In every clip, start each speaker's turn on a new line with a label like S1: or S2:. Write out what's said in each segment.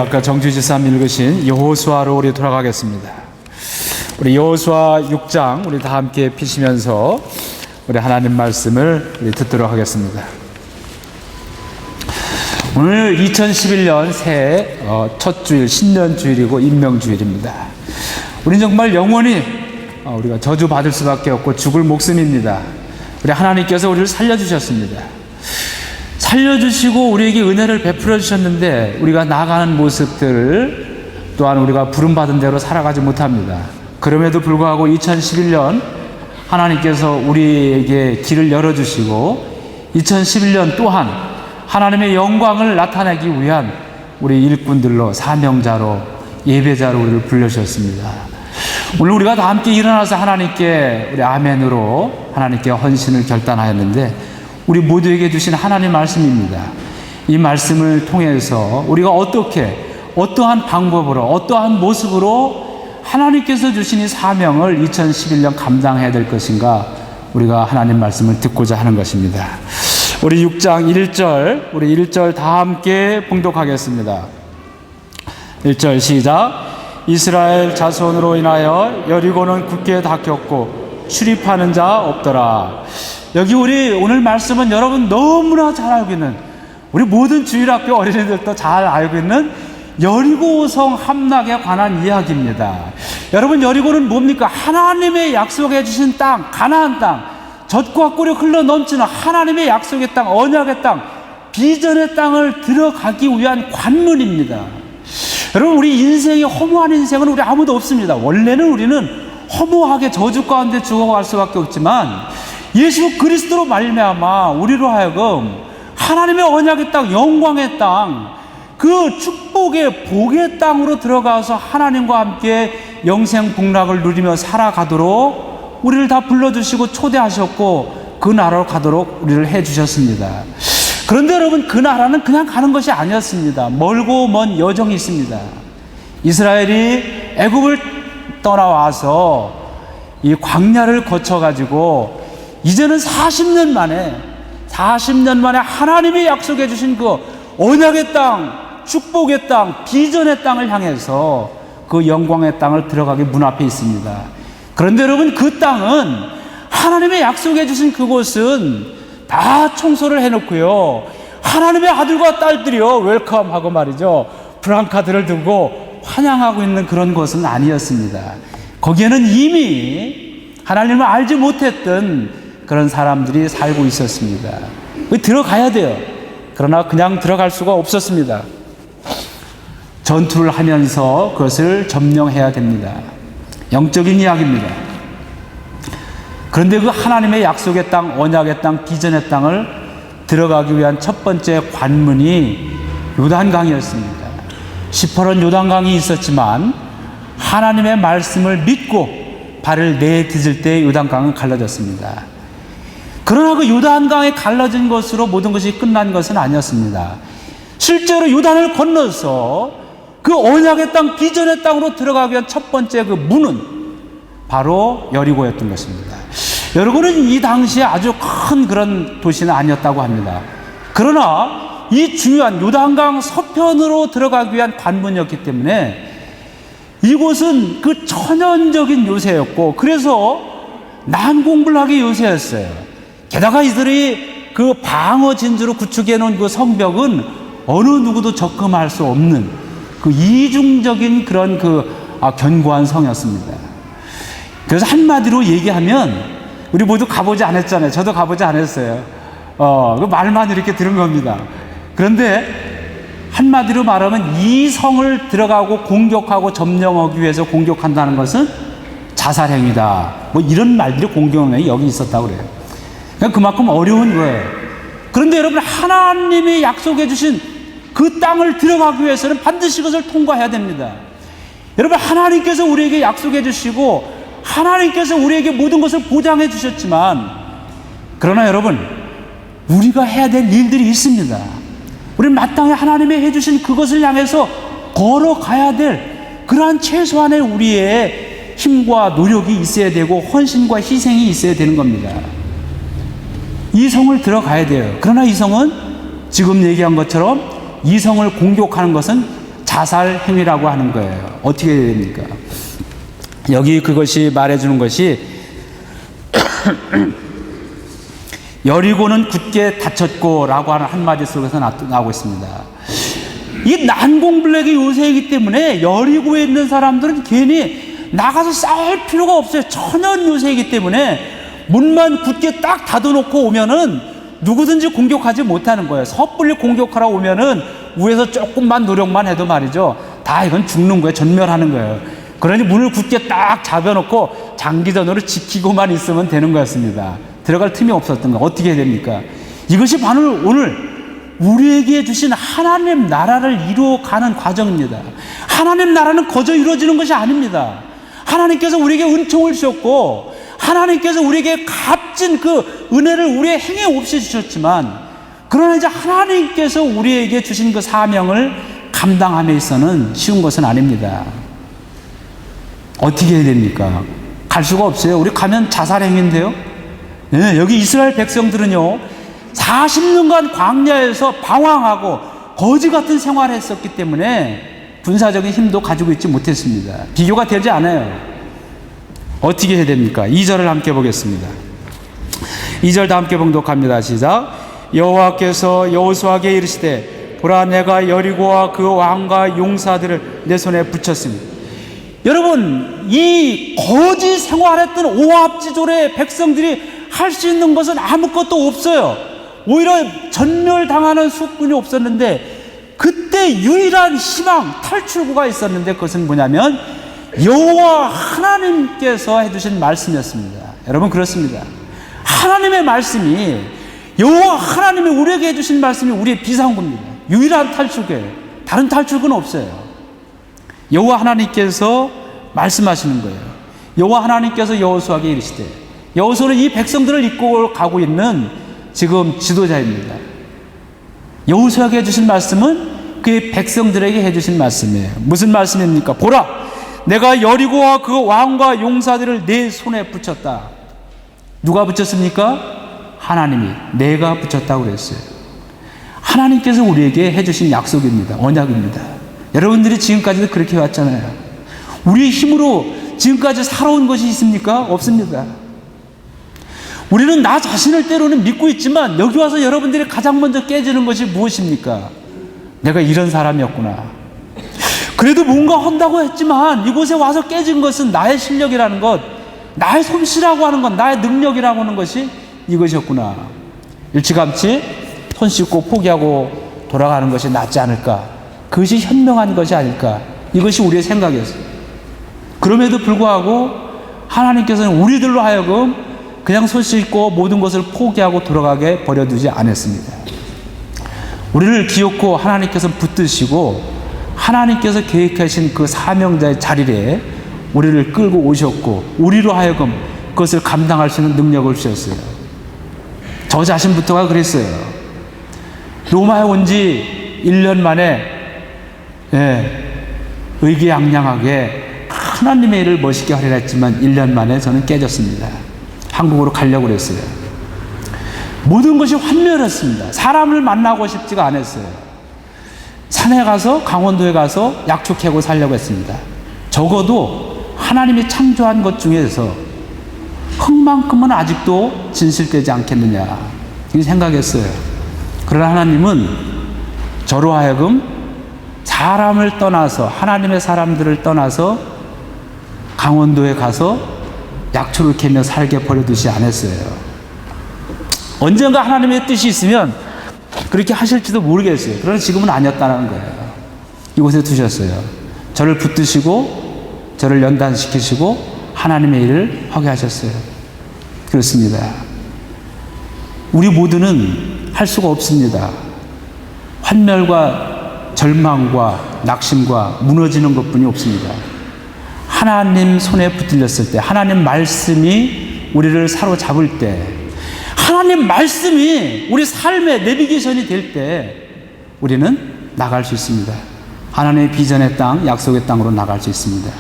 S1: 아까 정주 지사님 읽으신 여호수아로 우리 돌아가겠습니다. 우리 여호수아 6장 우리 다 함께 피시면서 우리 하나님 말씀을 우리 듣도록 하겠습니다. 오늘 2011년 새해 첫 주일, 신년주일이고 임명주일입니다. 우리는 정말 영원히 우리가 저주받을 수밖에 없고 죽을 목숨입니다. 우리 하나님께서 우리를 살려주셨습니다. 살려주시고 우리에게 은혜를 베풀어 주셨는데 우리가 나아가는 모습들을 또한 우리가 부름받은 대로 살아가지 못합니다. 그럼에도 불구하고 2011년 하나님께서 우리에게 길을 열어주시고 2011년 또한 하나님의 영광을 나타내기 위한 우리 일꾼들로 사명자로 예배자로 우리를 불러주셨습니다. 오늘 우리가 다 함께 일어나서 하나님께 우리 아멘으로 하나님께 헌신을 결단하였는데 우리 모두에게 주신 하나님 말씀입니다. 이 말씀을 통해서 우리가 어떠한 방법으로 어떠한 모습으로 하나님께서 주신 이 사명을 2011년 감당해야 될 것인가 우리가 하나님 말씀을 듣고자 하는 것입니다. 우리 6장 1절 우리 1절 다 함께 봉독하겠습니다. 1절 시작. 이스라엘 자손으로 인하여 여리고는 굳게 닫혔고 출입하는 자 없더라. 여기 우리 오늘 말씀은 여러분 너무나 잘 알고 있는 우리 모든 주일학교 어린이들도 잘 알고 있는 여리고성 함락에 관한 이야기입니다. 여러분 여리고는 뭡니까? 하나님의 약속해 주신 땅, 가나안 땅, 젖과 꿀이 흘러 넘치는 하나님의 약속의 땅, 언약의 땅, 비전의 땅을 들어가기 위한 관문입니다. 여러분 우리 인생이 허무한 인생은 우리 아무도 없습니다. 원래는 우리는 허무하게 저주 가운데 죽어갈 수밖에 없지만 예수 그리스도로 말미암아 우리로 하여금 하나님의 언약의 땅, 영광의 땅, 그 축복의 복의 땅으로 들어가서 하나님과 함께 영생 복락을 누리며 살아가도록 우리를 다 불러주시고 초대하셨고 그 나라로 가도록 우리를 해주셨습니다. 그런데 여러분 그 나라는 그냥 가는 것이 아니었습니다. 멀고 먼 여정이 있습니다. 이스라엘이 애굽을 떠나와서 이 광야를 거쳐가지고 이제는 40년 만에 하나님이 약속해 주신 그 언약의 땅, 축복의 땅, 비전의 땅을 향해서 그 영광의 땅을 들어가기 문 앞에 있습니다. 그런데 여러분 그 땅은 하나님의 약속해 주신 그곳은 다 청소를 해놓고요 하나님의 아들과 딸들이요 웰컴하고 말이죠 프랑카드를 들고 환영하고 있는 그런 곳은 아니었습니다. 거기에는 이미 하나님을 알지 못했던 그런 사람들이 살고 있었습니다. 들어가야 돼요. 그러나 그냥 들어갈 수가 없었습니다. 전투를 하면서 그것을 점령해야 됩니다. 영적인 이야기입니다. 그런데 그 하나님의 약속의 땅, 언약의 땅, 비전의 땅을 들어가기 위한 첫 번째 관문이 요단강이었습니다. 시퍼런 요단강이 있었지만 하나님의 말씀을 믿고 발을 내딛을 때 요단강은 갈라졌습니다. 그러나 그 요단강에 갈라진 것으로 모든 것이 끝난 것은 아니었습니다. 실제로 요단을 건너서 그 언약의 땅, 비전의 땅으로 들어가기 위한 첫 번째 그 문은 바로 여리고였던 것입니다. 여리고는 이 당시에 아주 큰 그런 도시는 아니었다고 합니다. 그러나 이 중요한 요단강 서편으로 들어가기 위한 관문이었기 때문에 이곳은 그 천연적인 요새였고 그래서 난공불락의 요새였어요. 게다가 이들이 그 방어 진주로 구축해 놓은 그 성벽은 어느 누구도 접근할 수 없는 그 이중적인 그런 견고한 성이었습니다. 그래서 한마디로 얘기하면 우리 모두 가보지 않았잖아요. 저도 가보지 않았어요. 그 말만 이렇게 들은 겁니다. 그런데 한마디로 말하면 이 성을 들어가고 공격하고 점령하기 위해서 공격한다는 것은 자살행위다. 뭐 이런 말들이 공격에 여기 있었다고 그래요. 그만큼 어려운 거예요. 그런데 여러분 하나님이 약속해 주신 그 땅을 들어가기 위해서는 반드시 그것을 통과해야 됩니다. 여러분 하나님께서 우리에게 약속해 주시고 하나님께서 우리에게 모든 것을 보장해 주셨지만 그러나 여러분 우리가 해야 될 일들이 있습니다. 우리는 마땅히 하나님이 해주신 그것을 향해서 걸어가야 될 그러한 최소한의 우리의 힘과 노력이 있어야 되고 헌신과 희생이 있어야 되는 겁니다. 이 성을 들어가야 돼요. 그러나 이 성은 지금 얘기한 것처럼 이 성을 공격하는 것은 자살 행위라고 하는 거예요. 어떻게 됩니까? 여기 그것이 말해주는 것이 여리고는 굳게 닫혔고 라고 하는 한마디 속에서 나오고 있습니다. 이 난공불락의 요새이기 때문에 여리고에 있는 사람들은 괜히 나가서 싸울 필요가 없어요. 천연 요새이기 때문에 문만 굳게 딱 닫아놓고 오면은 누구든지 공격하지 못하는 거예요. 섣불리 공격하러 오면은 위에서 조금만 노력만 해도 말이죠, 다 이건 죽는 거예요. 전멸하는 거예요. 그러니 문을 굳게 딱 잡아놓고 장기전으로 지키고만 있으면 되는 거였습니다. 들어갈 틈이 없었던 거예요. 어떻게 해야 됩니까? 이것이 바로 오늘 우리에게 주신 하나님 나라를 이루어가는 과정입니다. 하나님 나라는 거저 이루어지는 것이 아닙니다. 하나님께서 우리에게 은총을 주셨고 하나님께서 우리에게 값진 그 은혜를 우리의 행위 없이 주셨지만, 그러나 이제 하나님께서 우리에게 주신 그 사명을 감당함에 있어서는 쉬운 것은 아닙니다. 어떻게 해야 됩니까? 갈 수가 없어요. 우리 가면 자살행위인데요. 네, 여기 이스라엘 백성들은요 40년간 광야에서 방황하고 거지 같은 생활을 했었기 때문에 군사적인 힘도 가지고 있지 못했습니다. 비교가 되지 않아요. 어떻게 해야 됩니까? 2절을 함께 보겠습니다. 2절 다 함께 봉독합니다. 시작. 여호와께서 여호수아에게 이르시되 보라, 내가 여리고와 그 왕과 용사들을 내 손에 붙였으니. 여러분, 이 거지 생활했던 오합지졸의 백성들이 할 수 있는 것은 아무것도 없어요. 오히려 전멸당하는 수꾼이 없었는데, 그때 유일한 희망, 탈출구가 있었는데 그것은 뭐냐면 여호와 하나님께서 해주신 말씀이었습니다. 여러분, 그렇습니다. 하나님의 말씀이, 여호와 하나님이 우리에게 해주신 말씀이 우리의 비상구입니다. 유일한 탈출구예요. 다른 탈출구는 없어요. 여호와 하나님께서 말씀하시는 거예요. 여호와 하나님께서 여호수아에게 이르시되, 여호수아는 이 백성들을 이끌고 가고 있는 지금 지도자입니다. 여호수아에게 해주신 말씀은 그 백성들에게 해주신 말씀이에요. 무슨 말씀입니까? 보라, 내가 여리고와 그 왕과 용사들을 내 손에 붙였다. 누가 붙였습니까? 하나님이, 내가 붙였다고 그랬어요. 하나님께서 우리에게 해주신 약속입니다. 언약입니다. 여러분들이 지금까지도 그렇게 해왔잖아요. 우리의 힘으로 지금까지 살아온 것이 있습니까? 없습니다. 우리는 나 자신을 때로는 믿고 있지만 여기 와서 여러분들이 가장 먼저 깨지는 것이 무엇입니까? 내가 이런 사람이었구나. 그래도 뭔가 한다고 했지만 이곳에 와서 깨진 것은 나의 실력이라는 것, 나의 솜씨라고 하는 것, 나의 능력이라고 하는 것이 이것이었구나. 일찌감치 손 씻고 포기하고 돌아가는 것이 낫지 않을까. 그것이 현명한 것이 아닐까. 이것이 우리의 생각이었어요. 그럼에도 불구하고 하나님께서는 우리들로 하여금 그냥 손 씻고 모든 것을 포기하고 돌아가게 버려두지 않았습니다. 우리를 기어코 하나님께서 붙드시고 하나님께서 계획하신 그 사명자의 자리에 우리를 끌고 오셨고 우리로 하여금 그것을 감당할 수 있는 능력을 주셨어요. 저 자신부터가 그랬어요. 로마에 온 지 1년 만에 의기양양하게 하나님의 일을 멋있게 하려 했지만 1년 만에 저는 깨졌습니다. 한국으로 가려고 그랬어요. 모든 것이 환멸했습니다. 사람을 만나고 싶지가 않았어요. 산에 가서, 강원도에 가서 약초 캐고 살려고 했습니다. 적어도 하나님이 창조한 것 중에서 흙만큼은 아직도 진실되지 않겠느냐, 이렇게 생각했어요. 그러나 하나님은 저로 하여금 사람을 떠나서, 하나님의 사람들을 떠나서 강원도에 가서 약초를 캐며 살게 버려두지 않았어요. 언젠가 하나님의 뜻이 있으면 그렇게 하실지도 모르겠어요. 그러나 지금은 아니었다는 거예요. 이곳에 두셨어요. 저를 붙드시고 저를 연단시키시고 하나님의 일을 하게 하셨어요. 그렇습니다. 우리 모두는 할 수가 없습니다. 환멸과 절망과 낙심과 무너지는 것뿐이 없습니다. 하나님 손에 붙들렸을 때, 하나님 말씀이 우리를 사로잡을 때, 하나님 말씀이 우리 삶의 내비게이션이 될 때 우리는 나갈 수 있습니다. 하나님의 비전의 땅, 약속의 땅으로 나갈 수 있습니다.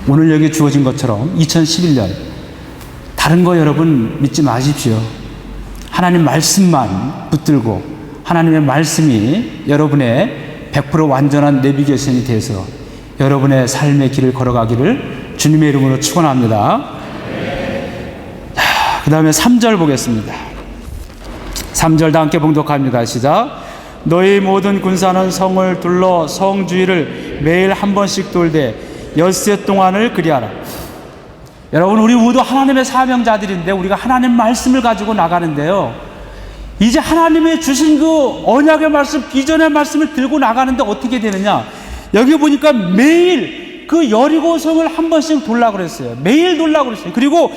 S1: 오늘 여기 주어진 것처럼 2011년 다른 거 여러분 믿지 마십시오. 하나님 말씀만 붙들고 하나님의 말씀이 여러분의 100% 완전한 내비게이션이 돼서 여러분의 삶의 길을 걸어가기를 주님의 이름으로 축원합니다. 그 다음에 3절 보겠습니다. 3절 다 함께 봉독합니다. 시작. 너희 모든 군사는 성을 둘러 성 주위를 매일 한 번씩 돌되 엿새 동안을 그리하라. 여러분, 우리 모두 하나님의 사명자들인데 우리가 하나님 말씀을 가지고 나가는데요, 이제 하나님의 주신 그 언약의 말씀, 비전의 말씀을 들고 나가는데 어떻게 되느냐, 여기 보니까 매일 그 여리고성을 한 번씩 돌라고 그랬어요. 매일 돌라고 그랬어요. 그리고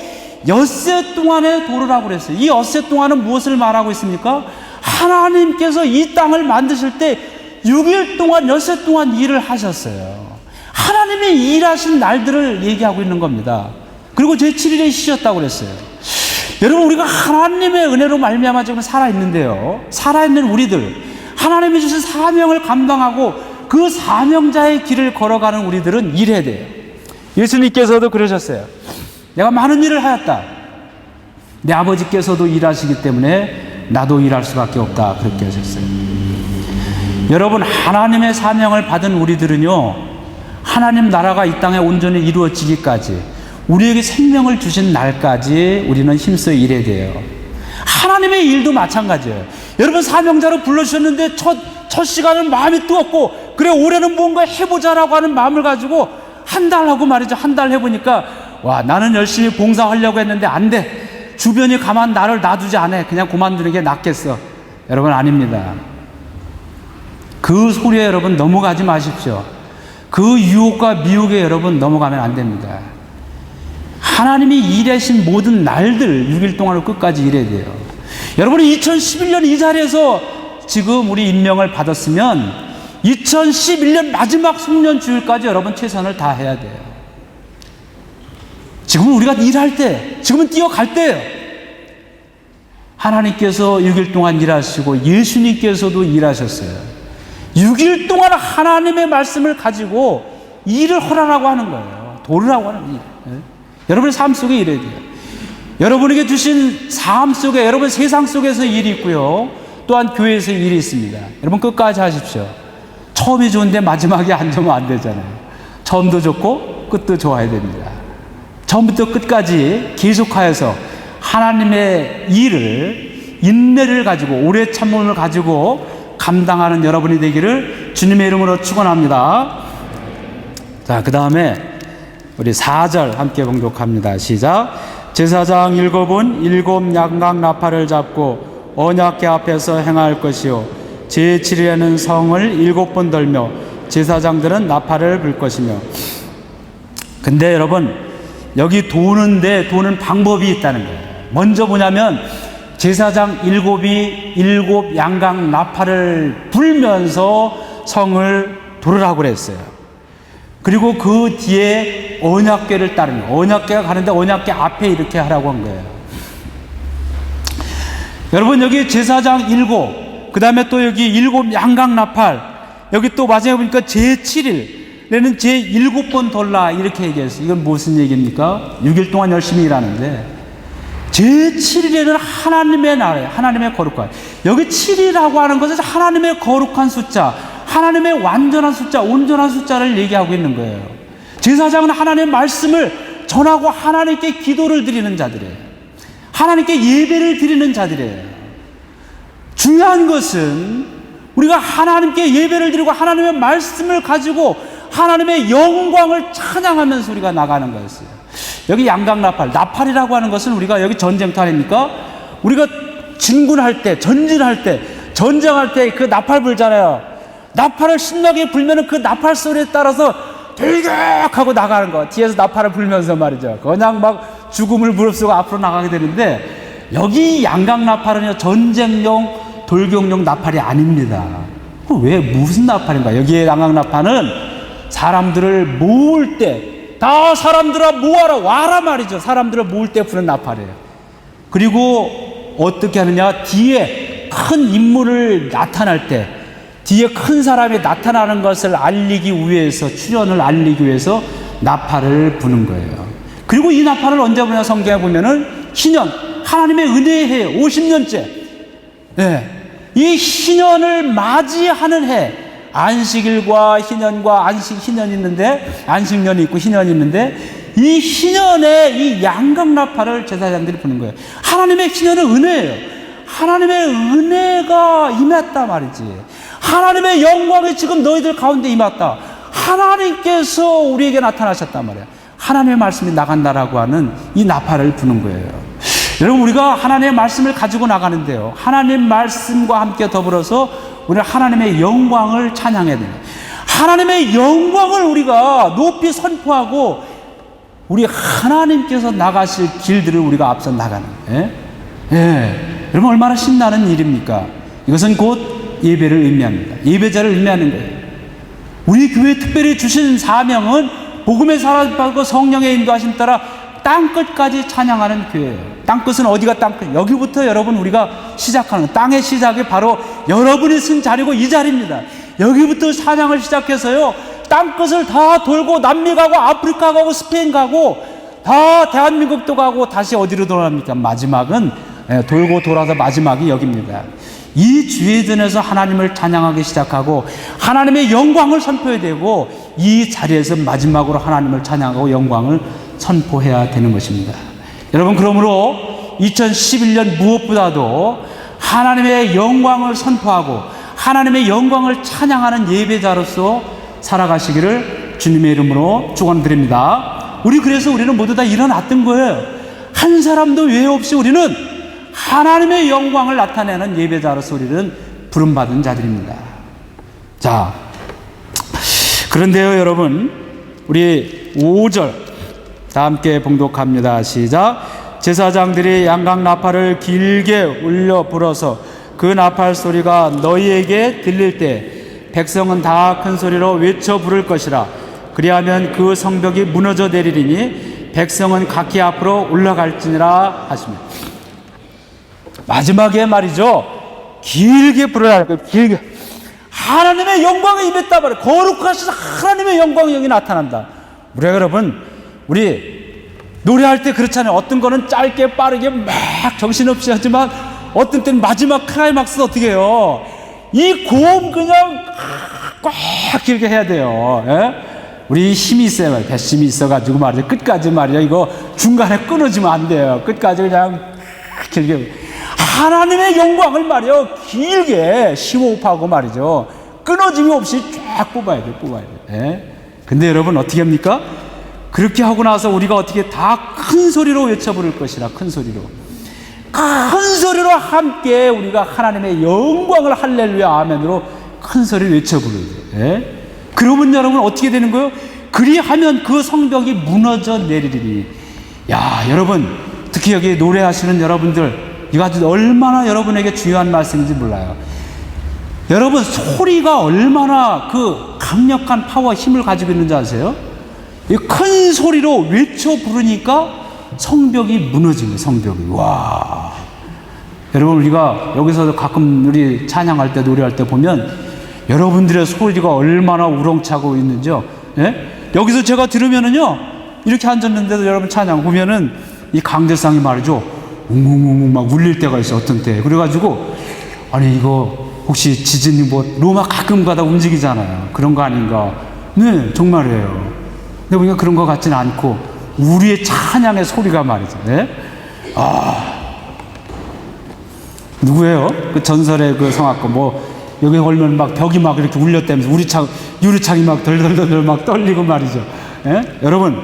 S1: 엿새 동안에 돌으라고 그랬어요. 이 엿새 동안은 무엇을 말하고 있습니까? 하나님께서 이 땅을 만드실 때 6일 동안, 엿새 동안 일을 하셨어요. 하나님이 일하신 날들을 얘기하고 있는 겁니다. 그리고 제7일에 쉬셨다고 그랬어요. 여러분, 우리가 하나님의 은혜로 말미암아 지금 살아있는데요, 살아있는 우리들, 하나님이 주신 사명을 감당하고 그 사명자의 길을 걸어가는 우리들은 일해야 돼요. 예수님께서도 그러셨어요. 내가 많은 일을 하였다. 내 아버지께서도 일하시기 때문에 나도 일할 수밖에 없다. 그렇게 하셨어요. 여러분, 하나님의 사명을 받은 우리들은요, 하나님 나라가 이 땅에 온전히 이루어지기까지, 우리에게 생명을 주신 날까지 우리는 힘써 일해야 돼요. 하나님의 일도 마찬가지예요. 여러분, 사명자로 불러주셨는데 첫 시간은 마음이 뜨겁고, 그래 올해는 뭔가 해보자라고 하는 마음을 가지고 한 달 하고 말이죠. 한 달 해보니까 와, 나는 열심히 봉사하려고 했는데 안 돼. 주변이 가만 나를 놔두지 않아. 그냥 그만두는 게 낫겠어. 여러분, 아닙니다. 그 소리에 여러분 넘어가지 마십시오. 그 유혹과 미혹에 여러분 넘어가면 안 됩니다. 하나님이 일하신 모든 날들 6일 동안을 끝까지 일해야 돼요. 여러분이 2011년 이 자리에서 지금 우리 임명을 받았으면 2011년 마지막 송년 주일까지 여러분 최선을 다해야 돼요. 지금은 우리가 일할 때, 지금은 뛰어갈 때예요. 하나님께서 6일 동안 일하시고 예수님께서도 일하셨어요. 6일 동안 하나님의 말씀을 가지고 일을 하라고 하는 거예요. 도르라고 하는 일. 여러분의 삶 속에 일해야 돼요. 여러분에게 주신 삶 속에, 여러분 세상 속에서 일이 있고요, 또한 교회에서 일이 있습니다. 여러분 끝까지 하십시오. 처음이 좋은데 마지막에 안 좋으면 안 되잖아요. 처음도 좋고 끝도 좋아야 됩니다. 처음부터 끝까지 계속하여서 하나님의 일을, 인내를 가지고, 오래 참음을 가지고 감당하는 여러분이 되기를 주님의 이름으로 축원합니다. 자, 그 다음에 우리 4절 함께 봉독합니다. 시작. 제사장 7은 7 양각 나팔을 잡고 언약궤 앞에서 행할 것이요, 제7일에는 성을 7번 돌며 제사장들은 나팔을 불 것이며. 근데 여러분, 여기 도는 방법이 있다는 거예요. 먼저 뭐냐면 제사장 7이 7 양각 나팔을 불면서 성을 돌으라고 그랬어요. 그리고 그 뒤에 언약궤를 따르는 거예요. 언약궤가 가는데 언약궤 앞에 이렇게 하라고 한 거예요. 여러분, 여기 제사장 7, 그 다음에 또 여기 7 양각 나팔, 여기 또 마지막에 보니까 제7일에는 제7번 돌라 이렇게 얘기했어요. 이건 무슨 얘기입니까? 6일 동안 열심히 일하는데 제7일에는 하나님의 나라예요. 하나님의 거룩한. 여기 7이라고 하는 것은 하나님의 거룩한 숫자, 하나님의 완전한 숫자, 온전한 숫자를 얘기하고 있는 거예요. 제사장은 하나님의 말씀을 전하고 하나님께 기도를 드리는 자들이에요. 하나님께 예배를 드리는 자들이에요. 중요한 것은 우리가 하나님께 예배를 드리고 하나님의 말씀을 가지고 하나님의 영광을 찬양하면서 우리가 나가는 거였어요. 여기 양각 나팔, 나팔이라고 하는 것은 우리가 여기 전쟁터 아닙니까? 우리가 진군할 때, 전진할 때, 전쟁할 때 그 나팔 불잖아요. 나팔을 신나게 불면은 그 나팔 소리에 따라서 돌격하고 나가는 거. 뒤에서 나팔을 불면서 말이죠. 그냥 막 죽음을 무릅쓰고 앞으로 나가게 되는데, 여기 양각 나팔은요, 전쟁용, 돌격용 나팔이 아닙니다. 왜, 무슨 나팔인가? 여기에 양각 나팔은 사람들을 모을 때, 다 사람들아 모아라, 와라 말이죠. 사람들을 모을 때 부는 나팔이에요. 그리고 어떻게 하느냐? 뒤에 큰 인물을 나타날 때, 뒤에 큰 사람이 나타나는 것을 알리기 위해서, 출현을 알리기 위해서 나팔을 부는 거예요. 그리고 이 나팔을 언제 부냐? 성경에 보면은 희년, 하나님의 은혜의 해, 50년째. 네. 이 희년을 맞이하는 해, 안식일과 희년과 희년이 있는데, 안식년이 있고 희년이 있는데, 이 희년에 이 양각나팔을 제사장들이 부는 거예요. 하나님의 희년은 은혜예요. 하나님의 은혜가 임했다 말이지. 하나님의 영광이 지금 너희들 가운데 임했다. 하나님께서 우리에게 나타나셨단 말이야. 하나님의 말씀이 나간다라고 하는 이 나팔을 부는 거예요. 여러분, 우리가 하나님의 말씀을 가지고 나가는데요, 하나님 말씀과 함께 더불어서 우리는 하나님의 영광을 찬양해야 됩니다. 하나님의 영광을 우리가 높이 선포하고 우리 하나님께서 나가실 길들을 우리가 앞서 나가는 거예요. 여러분, 얼마나 신나는 일입니까? 이것은 곧 예배를 의미합니다. 예배자를 의미하는 거예요. 우리 교회에 특별히 주신 사명은 복음의 사랑받고 성령의 인도하심 따라 땅끝까지 찬양하는 교회예요. 땅끝은 어디가 땅끝? 여기부터 여러분 우리가 시작하는, 땅의 시작이 바로 여러분이 쓴 자리고 이 자리입니다. 여기부터 찬양을 시작해서요, 땅끝을 다 돌고 남미 가고 아프리카 가고 스페인 가고 다 대한민국도 가고 다시 어디로 돌아갑니까? 마지막은 돌고 돌아서 마지막이 여기입니다. 이 주의전에서 하나님을 찬양하기 시작하고 하나님의 영광을 선포해야 되고, 이 자리에서 마지막으로 하나님을 찬양하고 영광을 선포해야 되는 것입니다. 여러분, 그러므로 2011년 무엇보다도 하나님의 영광을 선포하고 하나님의 영광을 찬양하는 예배자로서 살아가시기를 주님의 이름으로 축원드립니다. 그래서 우리는 모두 다 일어났던 거예요. 한 사람도 외 없이 우리는 하나님의 영광을 나타내는 예배자로서 우리는 부름받은 자들입니다. 자, 그런데요, 여러분, 우리 5절 다 함께 봉독합니다. 시작. 제사장들이 양각 나팔을 길게 울려 불어서 그 나팔 소리가 너희에게 들릴 때 백성은 다 큰 소리로 외쳐 부를 것이라. 그리하면 그 성벽이 무너져 내리리니 백성은 각기 앞으로 올라갈지니라 하십니다. 마지막에 말이죠, 길게 부르라는 거예요. 길게. 하나님의 영광이 임했다 말이에요. 거룩하신 하나님의 영광이 여기 나타난다. 우리 여러분, 우리 노래할 때 그렇잖아요. 어떤 거는 짧게 빠르게 막 정신없이 하지만 어떤 때는 마지막 클라이막스 어떻게 해요? 이 고음 그냥 꽉 길게 해야 돼요. 우리 힘이 있어야 말이에요. 배심이 있어가지고 말이죠, 끝까지 말이죠, 이거 중간에 끊어지면 안 돼요. 끝까지 그냥 길게. 하나님의 영광을 말이요, 길게 심호흡하고 말이죠, 끊어짐이 없이 쫙 뽑아야 돼요. 근데 여러분, 어떻게 합니까? 그렇게 하고 나서 우리가 어떻게 다 큰 소리로 외쳐 부를 것이라. 큰 소리로 함께 우리가 하나님의 영광을 할렐루야 아멘으로 큰 소리를 외쳐 부르죠. 그러면 여러분 어떻게 되는 거예요? 그리하면 그 성벽이 무너져 내리리니. 야, 여러분, 특히 여기 노래하시는 여러분들, 이거 아주 얼마나 여러분에게 중요한 말씀인지 몰라요. 여러분, 소리가 얼마나 그 강력한 파워, 힘을 가지고 있는지 아세요? 이 큰 소리로 외쳐 부르니까 성벽이 무너지는, 성벽이. 와. 여러분, 우리가 여기서 가끔 우리 찬양할 때, 노래할 때 보면 여러분들의 소리가 얼마나 우렁차고 있는지요. 여기서 제가 들으면은요, 이렇게 앉았는데도 여러분 찬양 보면은 이 강대상이 말이죠, 웅웅웅 막 울릴 때가 있어, 어떤 때. 그래가지고, 아니, 이거 혹시 지진이 뭐 로마 가끔 가다 움직이잖아요. 그런 거 아닌가? 네, 정말이에요. 근데 우리가 그런 것 같지는 않고 우리의 찬양의 소리가 말이죠. 누구예요? 그 전설의 그 성악가, 뭐 여기 올면 막 벽이 막 이렇게 울렸다면서 유리창이 막 덜덜덜 막 떨리고 말이죠. 여러분,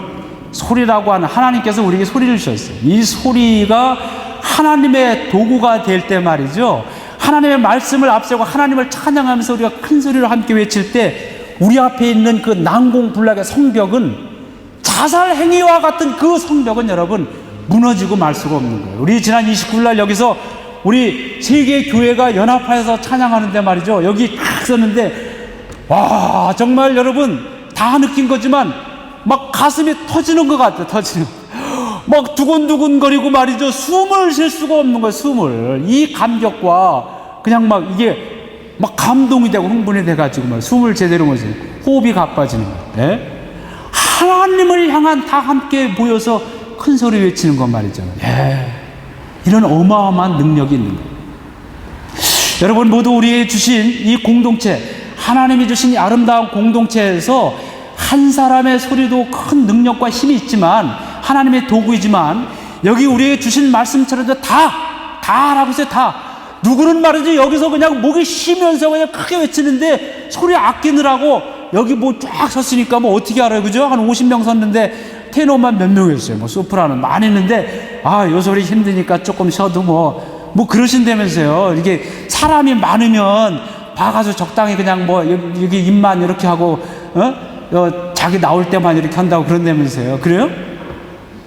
S1: 소리라고 하는, 하나님께서 우리에게 소리를 주셨어요. 이 소리가 하나님의 도구가 될 때 말이죠, 하나님의 말씀을 앞세우고 하나님을 찬양하면서 우리가 큰 소리로 함께 외칠 때 우리 앞에 있는 그 난공불락의 성벽은, 자살 행위와 같은 그 성벽은 여러분 무너지고 말 수가 없는 거예요. 우리 지난 29일 날 여기서 우리 세계 교회가 연합하여서 찬양하는데 말이죠, 여기 딱 썼는데, 와, 정말 여러분 다 느낀 거지만 막 가슴이 터지는 것 같아요. 터지는, 막 두근두근거리고 말이죠, 숨을 쉴 수가 없는 거예요. 숨을, 이 감격과 그냥 막 이게 막 감동이 되고 흥분이 돼가지고 막 숨을 제대로 못 쉬고 호흡이 가빠지는 거예요. 하나님을 향한 다 함께 모여서 큰 소리 외치는 것 말이죠. 이런 어마어마한 능력이 있는 거예요. 여러분, 모두 우리에게 주신 이 공동체, 하나님이 주신 이 아름다운 공동체에서 한 사람의 소리도 큰 능력과 힘이 있지만, 하나님의 도구이지만, 여기 우리에게 주신 말씀처럼 다라고 했어요. 다. 누구는 말이죠, 여기서 그냥 목이 쉬면서 그냥 크게 외치는데 소리 아끼느라고 여기 뭐 쫙 섰으니까 뭐 어떻게 알아요, 그죠? 한 50명 섰는데 테너만 몇 명이었어요. 뭐 소프라노 많이 있는데, 요 소리 힘드니까 조금 쉬어도 뭐 그러신다면서요. 이게 사람이 많으면 봐가지고 적당히 그냥 뭐 여기 입만 이렇게 하고 자기 나올 때만 이렇게 한다고 그런다면서요. 그래요?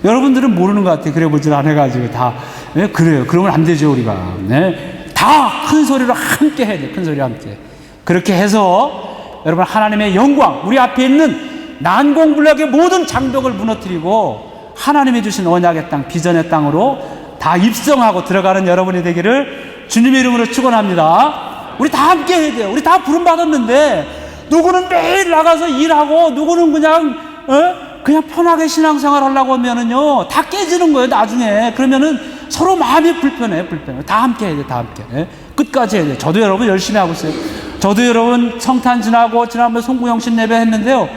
S1: 여러분들은 모르는 것 같아요. 그래 보질 않아가지고 다. 네, 그래요. 그러면 안 되죠, 우리가. 네. 다 큰 소리로 함께 해야 돼요. 큰 소리로 함께. 그렇게 해서 여러분, 하나님의 영광, 우리 앞에 있는 난공불락의 모든 장벽을 무너뜨리고 하나님이 주신 언약의 땅, 비전의 땅으로 다 입성하고 들어가는 여러분이 되기를 주님의 이름으로 축원합니다. 우리 다 함께 해야 돼요. 우리 다 부름받았는데, 누구는 매일 나가서 일하고 누구는 그냥 편하게 신앙생활 하려고 하면은요, 다 깨지는 거예요, 나중에. 그러면은 서로 마음이 불편해. 다 함께 해야 돼, 다 함께. 끝까지 해야 돼. 저도 여러분 열심히 하고 있어요. 저도 여러분 성탄 지나고 지난번 송구영신 예배 했는데요.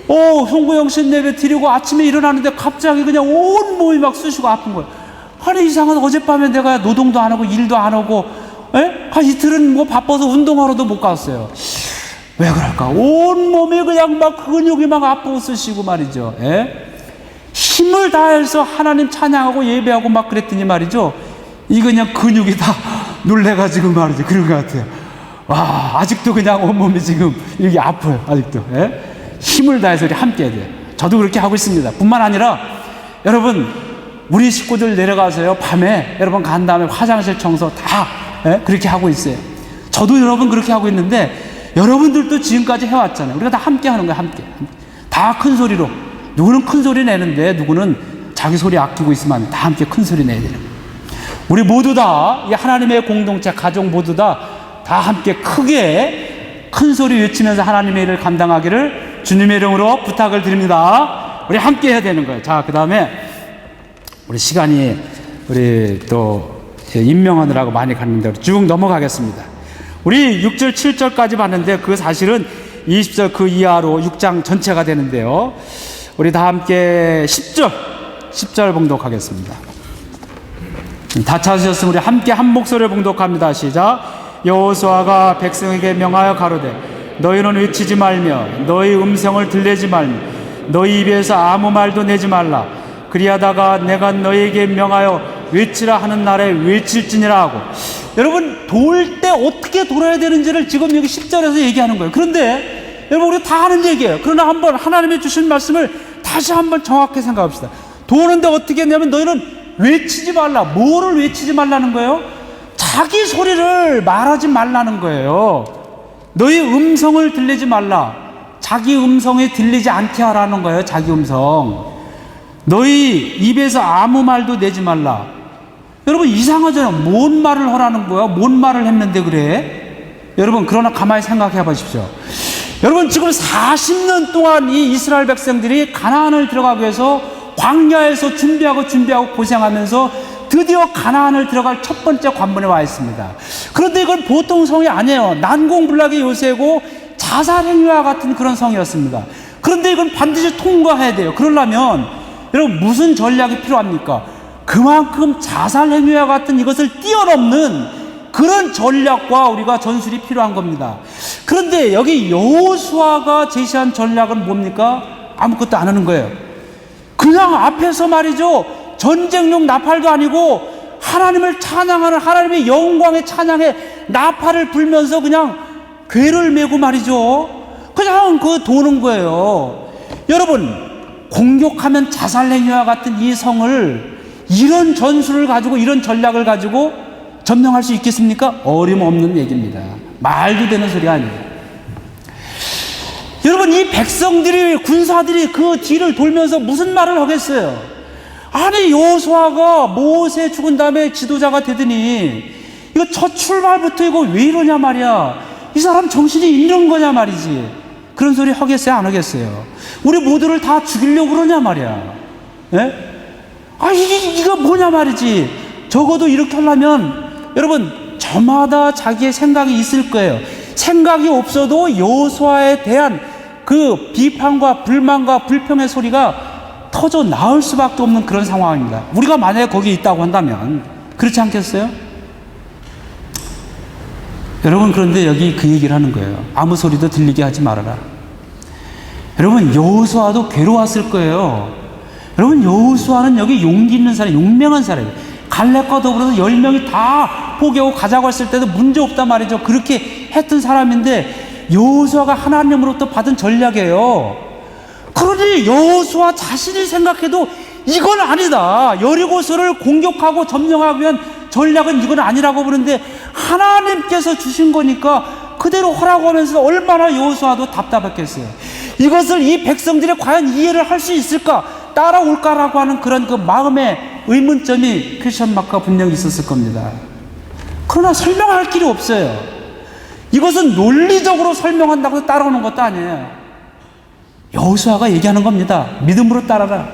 S1: 송구영신 예배 드리고 아침에 일어나는데 갑자기 그냥 온 몸이 막 쑤시고 아픈 거예요. 아니, 이상한, 어젯밤에 내가 노동도 안 하고 일도 안 하고, 한 이틀은 뭐 바빠서 운동하러도 못 갔어요. 왜 그럴까? 온 몸이 그냥 막 근육이 막 아프고 쓰시고 말이죠. 힘을 다해서 하나님 찬양하고 예배하고 막 그랬더니 말이죠, 이거 그냥 근육이 다 놀래가지고 말이죠. 그런 것 같아요. 와, 아직도 그냥 온몸이 지금 이게 아파요. 아직도. 힘을 다해서 함께 해야 돼요. 저도 그렇게 하고 있습니다. 뿐만 아니라 여러분, 우리 식구들 내려가서요, 밤에 여러분 간 다음에 화장실 청소 다 그렇게 하고 있어요. 저도 여러분 그렇게 하고 있는데, 여러분들도 지금까지 해왔잖아요. 우리가 다 함께 하는 거예요. 함께. 다 큰 소리로. 누구는 큰 소리 내는데 누구는 자기 소리 아끼고 있으면 안 돼. 다 함께 큰 소리 내야 되는 거예요. 우리 모두 다, 이 하나님의 공동체, 가족 모두 다 함께 크게 큰 소리 외치면서 하나님의 일을 감당하기를 주님의 이름으로 부탁을 드립니다. 우리 함께 해야 되는 거예요. 자, 그 다음에 우리 시간이 우리 또 임명하느라고 많이 갔는데 쭉 넘어가겠습니다. 우리 6절 7절까지 봤는데, 그 사실은 20절 그 이하로 6장 전체가 되는데요. 우리 다 함께 10절 봉독하겠습니다. 다 찾으셨으면 우리 함께 한 목소리를 봉독합니다. 시작. 여호수아가 백성에게 명하여 가로되, 너희는 외치지 말며 너희 음성을 들리지 말며 너희 입에서 아무 말도 내지 말라. 그리하다가 내가 너희에게 명하여 외치라 하는 날에 외칠지니라 하고. 여러분, 돌 때 어떻게 돌아야 되는지를 지금 여기 10절에서 얘기하는 거예요. 그런데 여러분, 우리 다 하는 얘기예요. 그러나 한번 하나님이 주신 말씀을 다시 한번 정확히 생각합시다. 도는데 어떻게 했냐면, 너희는 외치지 말라. 뭐를 외치지 말라는 거예요? 자기 소리를 말하지 말라는 거예요. 너희 음성을 들리지 말라. 자기 음성이 들리지 않게 하라는 거예요. 자기 음성. 너희 입에서 아무 말도 내지 말라. 여러분, 이상하잖아요. 뭔 말을 하라는 거야? 뭔 말을 했는데 그래? 여러분, 그러나 가만히 생각해 보십시오. 여러분, 지금 40년 동안 이 이스라엘 백성들이 가나안을 들어가기 위해서 광야에서 준비하고 고생하면서 드디어 가나안을 들어갈 첫 번째 관문에 와 있습니다. 그런데 이건 보통 성이 아니에요. 난공불락의 요새고 자살행위와 같은 그런 성이었습니다. 그런데 이건 반드시 통과해야 돼요. 그러려면 여러분, 무슨 전략이 필요합니까? 그만큼 자살행위와 같은 이것을 뛰어넘는 그런 전략과 우리가 전술이 필요한 겁니다. 그런데 여기 여호수아가 제시한 전략은 뭡니까? 아무것도 안 하는 거예요. 그냥 앞에서 말이죠, 전쟁용 나팔도 아니고 하나님을 찬양하는, 하나님의 영광의 찬양에 나팔을 불면서 그냥 궤를 메고 말이죠, 그냥 도는 거예요. 여러분, 공격하면 자살행위와 같은 이 성을 이런 전술을 가지고, 이런 전략을 가지고 점령할 수 있겠습니까? 어림없는 얘기입니다. 말도 되는 소리가 아니에요. 여러분, 이 백성들이, 군사들이 그 뒤를 돌면서 무슨 말을 하겠어요? 아니, 여호수아가 모세 죽은 다음에 지도자가 되더니 이거 첫 출발부터 이거 왜 이러냐 말이야. 이 사람 정신이 있는 거냐 말이지. 그런 소리 하겠어요? 안 하겠어요? 우리 모두를 다 죽이려고 그러냐 말이야. 예? 이거 뭐냐 말이지. 적어도 이렇게 하려면 여러분, 저마다 자기의 생각이 있을 거예요. 생각이 없어도 여호수아에 대한 그 비판과 불만과 불평의 소리가 터져 나올 수밖에 없는 그런 상황입니다. 우리가 만약에 거기에 있다고 한다면 그렇지 않겠어요? 여러분, 그런데 여기 그 얘기를 하는 거예요. 아무 소리도 들리게 하지 말아라. 여러분, 여호수아도 괴로웠을 거예요. 여러분, 여호수아는 여기 용기 있는 사람, 용맹한 사람이에요. 갈렙과 더불어서 10명이 다 포기하고 가자고 했을 때도 문제 없단 말이죠. 그렇게 했던 사람인데 여호수아가 하나님으로부터 받은 전략이에요. 그러니 여호수아 자신이 생각해도 이건 아니다. 여리고서를 공격하고 점령하기 위한 전략은 이건 아니라고 보는데 하나님께서 주신 거니까 그대로 하라고 하면서 얼마나 여호수아도 답답했겠어요. 이것을 이 백성들이 과연 이해를 할 수 있을까, 따라올까라고 하는 그런 그 마음의 의문점이 퀘스천 마크가 분명히 있었을 겁니다. 그러나 설명할 길이 없어요. 이것은 논리적으로 설명한다고 해서 따라오는 것도 아니에요. 여호수아가 얘기하는 겁니다. 믿음으로 따라라.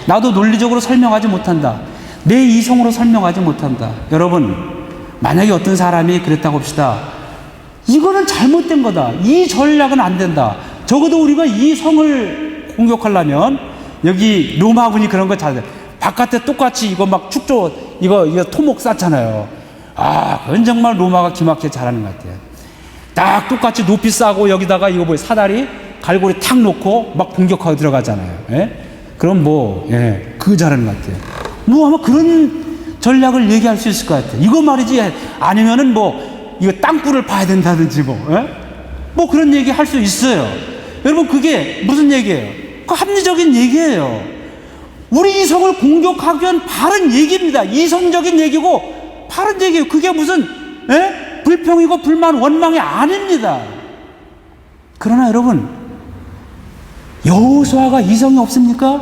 S1: 나도 논리적으로 설명하지 못한다. 내 이성으로 설명하지 못한다. 여러분, 만약에 어떤 사람이 그랬다고 합시다. 이거는 잘못된 거다. 이 전략은 안 된다. 적어도 우리가 이 성을 공격하려면 여기 로마군이 그런 거 잘 돼. 바깥에 똑같이 이거 막 축조 이거 토목 쌓잖아요. 아, 그건 정말 로마가 기막히게 잘하는 것 같아요. 딱 똑같이 높이 쌓고 여기다가 이거 뭐예요? 사다리 갈고리 탁 놓고 막 공격하고 들어가잖아요. 예? 그럼 그거 잘하는 것 같아요. 뭐 아마 그런 전략을 얘기할 수 있을 것 같아요. 이거 말이지. 아니면은 이거 땅굴을 파야 된다든지 뭐 그런 얘기 할 수 있어요. 여러분, 그게 무슨 얘기예요? 그 합리적인 얘기예요. 우리 이성을 공격하기 위한 바른 얘기입니다. 이성적인 얘기고 바른 얘기예요. 그게 무슨 불평이고 불만, 원망이 아닙니다. 그러나 여러분, 여호수아가 이성이 없습니까?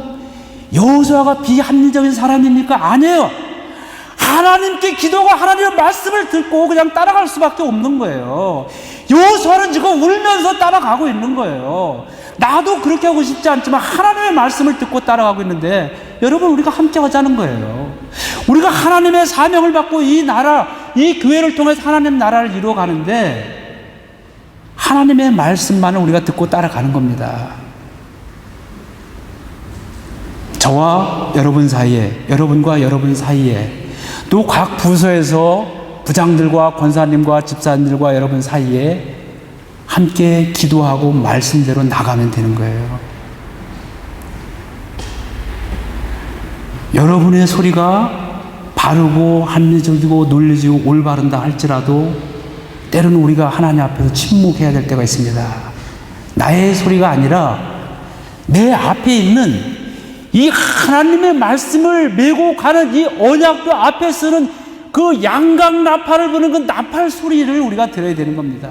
S1: 여호수아가 비합리적인 사람입니까? 아니에요. 하나님께 기도가 하나님의 말씀을 듣고 그냥 따라갈 수밖에 없는 거예요. 여호수아는 지금 울면서 따라가고 있는 거예요. 나도 그렇게 하고 싶지 않지만 하나님의 말씀을 듣고 따라가고 있는데, 여러분, 우리가 함께 하자는 거예요. 우리가 하나님의 사명을 받고 이 나라, 이 교회를 통해서 하나님 나라를 이루어가는데 하나님의 말씀만을 우리가 듣고 따라가는 겁니다. 저와 여러분 사이에, 여러분과 여러분 사이에, 또 각 부서에서 부장들과 권사님과 집사님들과 여러분 사이에 함께 기도하고 말씀대로 나가면 되는 거예요. 여러분의 소리가 바르고 합리적이고 논리적이고 올바른다 할지라도 때로는 우리가 하나님 앞에서 침묵해야 될 때가 있습니다. 나의 소리가 아니라 내 앞에 있는 이 하나님의 말씀을 메고 가는 이 언약궤 앞에 서는 그 양각 나팔을 부는 그 나팔 소리를 우리가 들어야 되는 겁니다.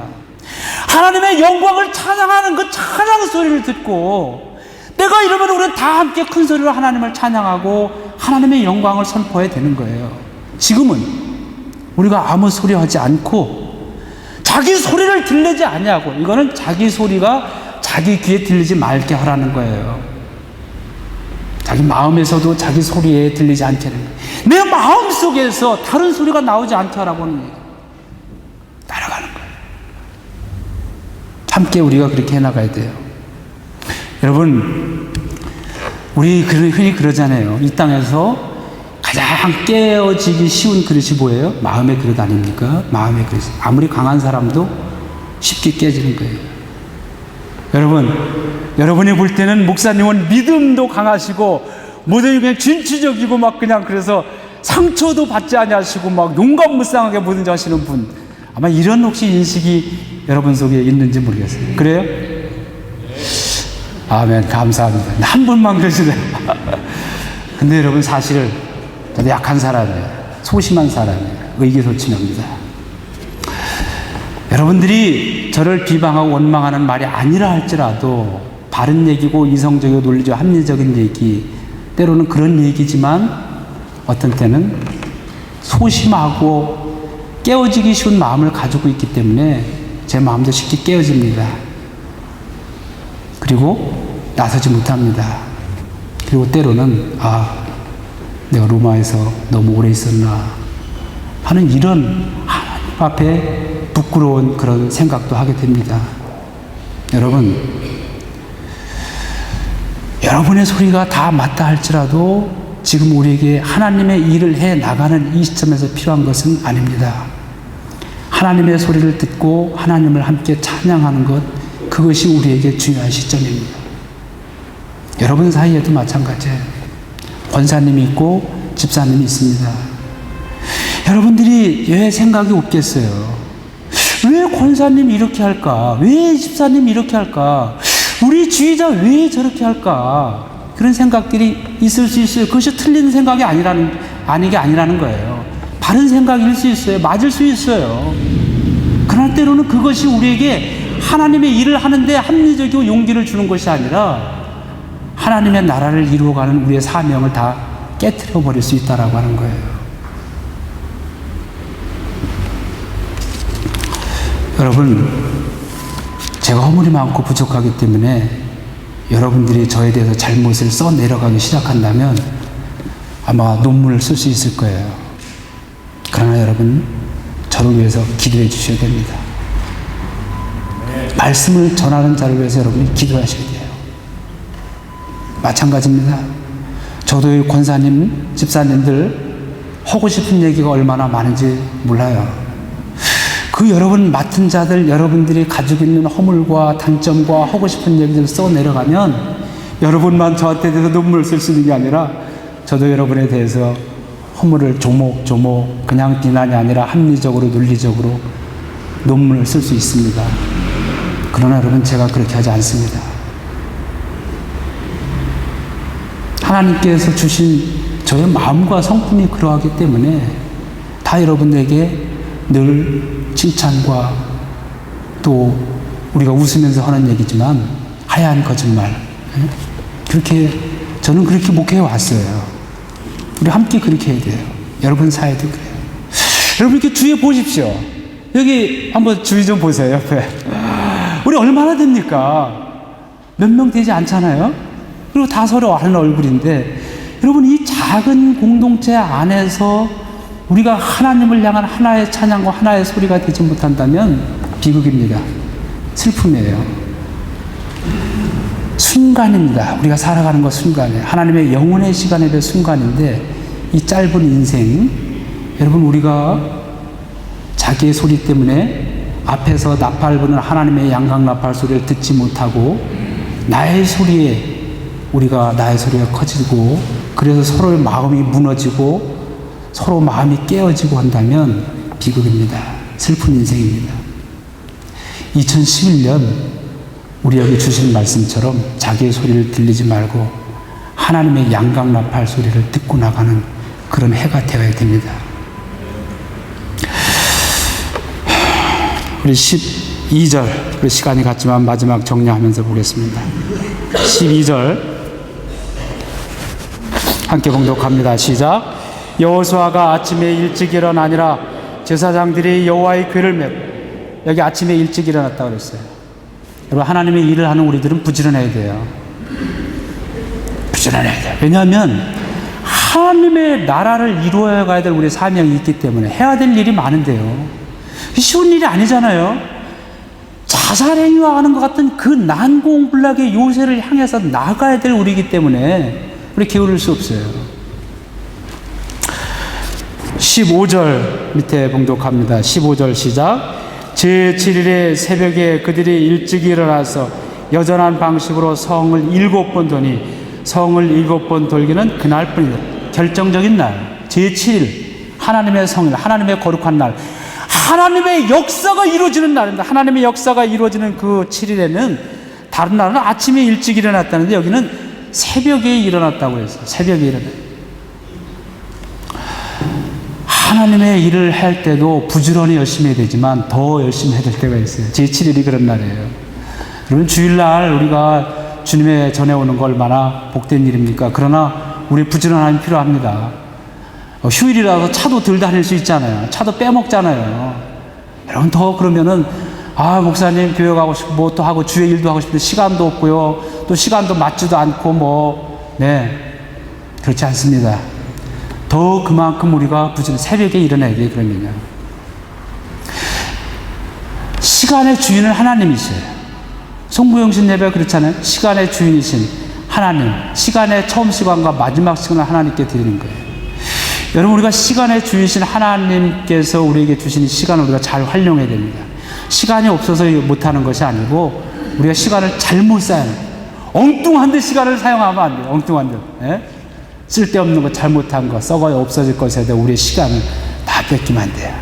S1: 하나님의 영광을 찬양하는 그 찬양 소리를 듣고, 내가 이러면 우리는 다 함께 큰 소리로 하나님을 찬양하고 하나님의 영광을 선포해야 되는 거예요. 지금은 우리가 아무 소리 하지 않고 자기 소리를 들리지 아니하고, 이거는 자기 소리가 자기 귀에 들리지 말게 하라는 거예요. 자기 마음에서도 자기 소리에 들리지 않게 하는 거예요. 내 마음 속에서 다른 소리가 나오지 않게 하라고 하는 거예요. 따라가는 거예요. 함께 우리가 그렇게 해나가야 돼요. 여러분, 우리 흔히 그러잖아요. 이 땅에서 가장 깨어지기 쉬운 그릇이 뭐예요? 마음의 그릇 아닙니까? 마음의 그릇. 아무리 강한 사람도 쉽게 깨지는 거예요. 여러분이 볼 때는 목사님은 믿음도 강하시고 모든 그냥 진취적이고 막 그냥 그래서 상처도 받지 아니하시고 막 용감무쌍하게 뭐든지 하시는 분, 아마 이런 혹시 인식이 여러분 속에 있는지 모르겠어요. 그래요? 아멘. 감사합니다. 한 분만 그러시네요. 근데 여러분, 사실 저도 약한 사람이에요. 소심한 사람이에요. 의기소침합니다. 여러분들이 저를 비방하고 원망하는 말이 아니라 할지라도 바른 얘기고 이성적이고 논리적 합리적인 얘기, 때로는 그런 얘기지만 어떤 때는 소심하고 깨어지기 쉬운 마음을 가지고 있기 때문에 제 마음도 쉽게 깨어집니다. 그리고 나서지 못합니다. 그리고 때로는 내가 로마에서 너무 오래 있었나 하는 이런 하나님 앞에 부끄러운 그런 생각도 하게 됩니다. 여러분, 여러분의 소리가 다 맞다 할지라도 지금 우리에게 하나님의 일을 해 나가는 이 시점에서 필요한 것은 아닙니다. 하나님의 소리를 듣고 하나님을 함께 찬양하는 것, 그것이 우리에게 중요한 시점입니다. 여러분 사이에도 마찬가지예요. 권사님이 있고 집사님이 있습니다. 여러분들이 왜 생각이 없겠어요? 왜 권사님이 이렇게 할까? 왜 집사님이 이렇게 할까? 우리 주의자 왜 저렇게 할까? 그런 생각들이 있을 수 있어요. 그것이 틀린 생각이 아니라는 거예요. 바른 생각일 수 있어요. 맞을 수 있어요. 그러나 때로는 그것이 우리에게 하나님의 일을 하는데 합리적이고 용기를 주는 것이 아니라 하나님의 나라를 이루어가는 우리의 사명을 다 깨트려 버릴 수 있다라고 하는 거예요. 여러분, 제가 허물이 많고 부족하기 때문에 여러분들이 저에 대해서 잘못을 써 내려가기 시작한다면 아마 논문을 쓸 수 있을 거예요. 그러나 여러분, 저를 위해서 기도해 주셔야 됩니다. 말씀을 전하는 자를 위해서 여러분이 기도하셔야 돼요. 마찬가지입니다. 저도 이 권사님, 집사님들 하고 싶은 얘기가 얼마나 많은지 몰라요. 그 여러분 맡은 자들, 여러분들이 가지고 있는 허물과 단점과 하고 싶은 얘기들을 써 내려가면 여러분만 저한테 대해서 논문을 쓸 수 있는 게 아니라 저도 여러분에 대해서 허물을 조목조목 그냥 비난이 아니라 합리적으로 논리적으로 논문을 쓸 수 있습니다. 그러나 여러분, 제가 그렇게 하지 않습니다. 하나님께서 주신 저의 마음과 성품이 그러하기 때문에 다 여러분에게 늘 칭찬과 또 우리가 웃으면서 하는 얘기지만 하얀 거짓말, 그렇게 저는 그렇게 목회해 왔어요. 우리 함께 그렇게 해야 돼요. 여러분 사이도 그래요. 여러분 이렇게 주위에 보십시오. 여기 한번 주위 좀 보세요. 옆에 우리 얼마나 됩니까? 몇 명 되지 않잖아요. 그리고 다 서로 아는 얼굴인데 여러분, 이 작은 공동체 안에서 우리가 하나님을 향한 하나의 찬양과 하나의 소리가 되지 못한다면 비극입니다. 슬픔이에요. 순간입니다. 우리가 살아가는 것 순간이에요. 하나님의 영혼의 시간에 대해 순간인데 이 짧은 인생, 여러분, 우리가 자기의 소리 때문에 앞에서 나팔 부는 하나님의 양각 나팔 소리를 듣지 못하고 나의 소리가 커지고 그래서 서로의 마음이 무너지고 서로 마음이 깨어지고 한다면 비극입니다. 슬픈 인생입니다. 2011년 우리에게 주신 말씀처럼 자기의 소리를 들리지 말고 하나님의 양각 나팔 소리를 듣고 나가는 그런 해가 되어야 됩니다. 우리 12절, 우리 시간이 갔지만 마지막 정리하면서 보겠습니다. 12절 함께 봉독합니다. 시작. 여호수아가 아침에 일찍 일어나니라 제사장들이 여호와의 궤를 메고, 여기 아침에 일찍 일어났다고 그랬어요. 여러분, 하나님의 일을 하는 우리들은 부지런해야 돼요. 부지런해야 돼요. 왜냐하면 하나님의 나라를 이루어 가야 될 우리의 사명이 있기 때문에 해야 될 일이 많은데요. 쉬운 일이 아니잖아요. 자살행위와 하는 것 같은 그 난공불락의 요새를 향해서 나가야 될 우리이기 때문에 우리 게으를 수 없어요. 15절 밑에 봉독합니다. 15절 시작. 제7일의 새벽에 그들이 일찍 일어나서 여전한 방식으로 성을 7번 도니, 성을 7번 돌기는 그날뿐이다. 결정적인 날, 제7일, 하나님의 성일, 하나님의 거룩한 날, 하나님의 역사가 이루어지는 날입니다. 하나님의 역사가 이루어지는 그 7일에는 다른 날은 아침에 일찍 일어났다는데 여기는 새벽에 일어났다고 했어요. 새벽에 일어났어요. 하나님의 일을 할 때도 부지런히 열심히 해야 되지만 더 열심히 해야 될 때가 있어요. 제7일이 그런 날이에요. 여러분, 주일날 우리가 주님의 전해오는 거 얼마나 복된 일입니까? 그러나 우리 부지런함이 필요합니다. 휴일이라서 차도 덜 다닐 수 있잖아요. 차도 빼먹잖아요. 여러분, 더 그러면은 목사님 교회 가고 싶고 뭐 또 하고 주의 일도 하고 싶은데 시간도 없고요. 또 시간도 맞지도 않고 그렇지 않습니다. 더 그만큼 우리가 부지런 새벽에 일어나야 돼요. 그러면요. 시간의 주인은 하나님이세요. 송구영신 예배 그렇잖아요. 시간의 주인이신 하나님, 시간의 처음 시간과 마지막 시간을 하나님께 드리는 거예요. 여러분, 우리가 시간의 주인이신 하나님께서 우리에게 주신 이 시간을 우리가 잘 활용해야 됩니다. 시간이 없어서 못하는 것이 아니고 우리가 시간을 잘못 써야 해요. 엉뚱한 데 시간을 사용하면 안 돼요. 엉뚱한 데. 예? 쓸데없는 거, 잘못한 거, 썩어야 없어질 것에 대해 우리의 시간을 다 뺏기면 안 돼요.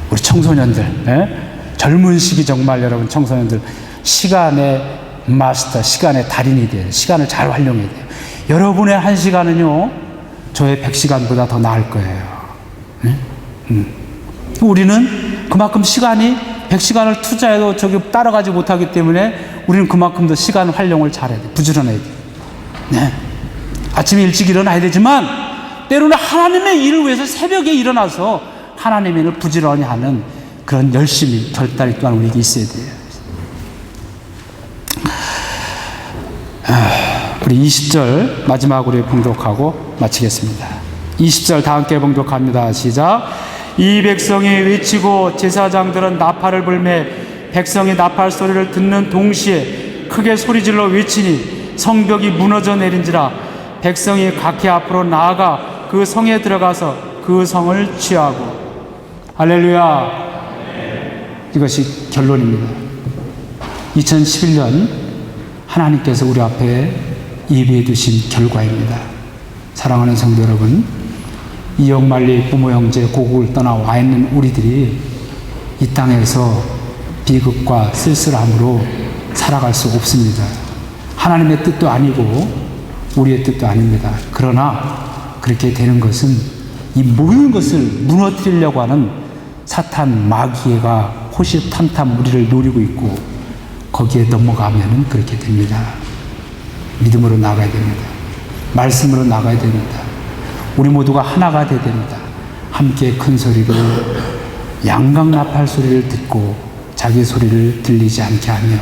S1: 우리 청소년들, 예? 젊은 시기 정말 여러분 청소년들 시간의 마스터, 시간의 달인이 돼요. 시간을 잘 활용해야 돼요. 여러분의 1시간은요 저의 100시간보다 더 나을 거예요. 우리는 그만큼 시간이 100시간을 투자해도 저기 따라가지 못하기 때문에 우리는 그만큼 더 시간 활용을 잘해야 돼요. 부지런해야 돼요. 네. 아침에 일찍 일어나야 되지만 때로는 하나님의 일을 위해서 새벽에 일어나서 하나님의 일을 부지런히 하는 그런 열심히, 결단이 또한 우리에게 있어야 돼요. 우리 20절 마지막으로 봉독하고 마치겠습니다. 20절 다 함께 봉독합니다. 시작. 이 백성이 외치고 제사장들은 나팔을 불매 백성이 나팔 소리를 듣는 동시에 크게 소리질러 외치니 성벽이 무너져 내린지라 백성이 각기 앞으로 나아가 그 성에 들어가서 그 성을 취하고. 할렐루야. 이것이 결론입니다. 2011년 하나님께서 우리 앞에 예비해 두신 결과입니다. 사랑하는 성도 여러분, 이영만리 부모 형제 고국을 떠나 와 있는 우리들이 이 땅에서 비극과 쓸쓸함으로 살아갈 수 없습니다. 하나님의 뜻도 아니고 우리의 뜻도 아닙니다. 그러나 그렇게 되는 것은 이 모든 것을 무너뜨리려고 하는 사탄 마귀가 호시탐탐 우리를 노리고 있고 거기에 넘어가면 그렇게 됩니다. 믿음으로 나가야 됩니다. 말씀으로 나가야 됩니다. 우리 모두가 하나가 되어야 됩니다. 함께 큰 소리로 양강나팔 소리를 듣고 자기 소리를 들리지 않게 하며,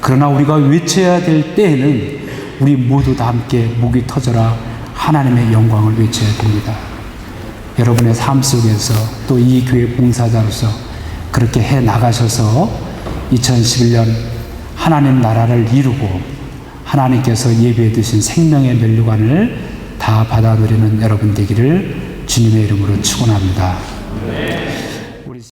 S1: 그러나 우리가 외쳐야 될 때에는 우리 모두 다 함께 목이 터져라 하나님의 영광을 외쳐야 됩니다. 여러분의 삶 속에서 또 이 교회 봉사자로서 그렇게 해 나가셔서 2011년 하나님 나라를 이루고 하나님께서 예비해 두신 생명의 면류관을 다 받아 누리는 여러분 되기를 주님의 이름으로 축원합니다.